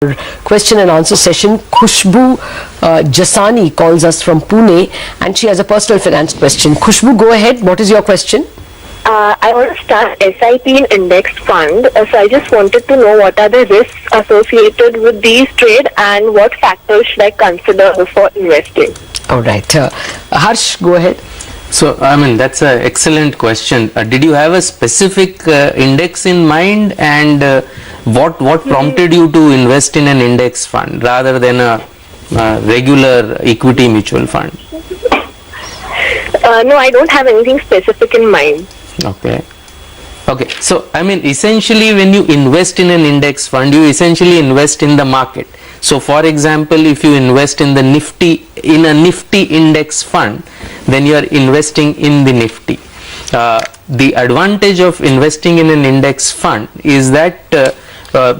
question and answer session. Khushbu Jasani calls us from Pune and she has a personal finance question. Khushbu, go ahead. What is your question? I want to start SIP in indexed fund. So I just wanted to know what are the risks associated with these trade and what factors should I consider before investing? All right. Harsh, go ahead. So, I mean, that's an excellent question. Did you have a specific index in mind, and what prompted you to invest in an index fund rather than a regular equity mutual fund? No, I don't have anything specific in mind. Okay. So, I mean, essentially when you invest in an index fund, you essentially invest in the market. So, for example, if you invest in a Nifty index fund, then you are investing in the Nifty. The advantage of investing in an index fund is that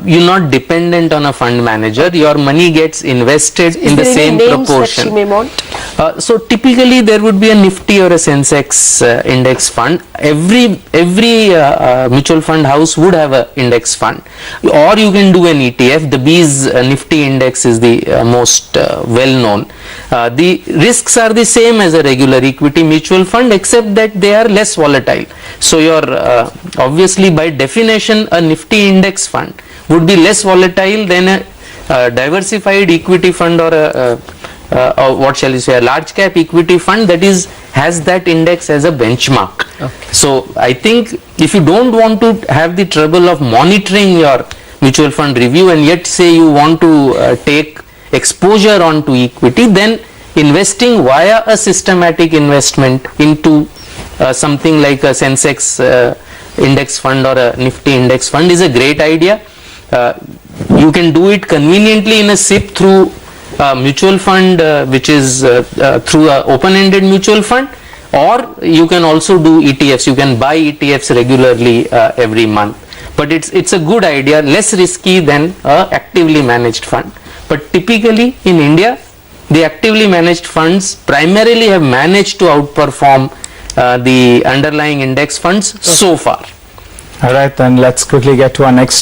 you're not dependent on a fund manager. Your money gets invested in the same proportion. That you may want? So typically there would be a Nifty or a Sensex index fund. Every mutual fund house would have an index fund, or you can do an ETF. The B's Nifty index is the most well known. The risks are the same as a regular equity mutual fund, except that they are less volatile. So you're obviously, by definition, a Nifty index fund would be less volatile than a diversified equity fund or what shall you say, a large cap equity fund that has that index as a benchmark. Okay. So I think if you don't want to have the trouble of monitoring your mutual fund review and yet say you want to take exposure onto equity, then investing via a systematic investment into something like a Sensex index fund or a Nifty index fund is a great idea. You can do it conveniently in a SIP through mutual fund, which is through a open-ended mutual fund, or you can also do ETFs. You can buy ETFs regularly every month. But it's a good idea, less risky than a actively managed fund. But typically in India, the actively managed funds primarily have managed to outperform the underlying index funds so far. All right, then let's quickly get to our next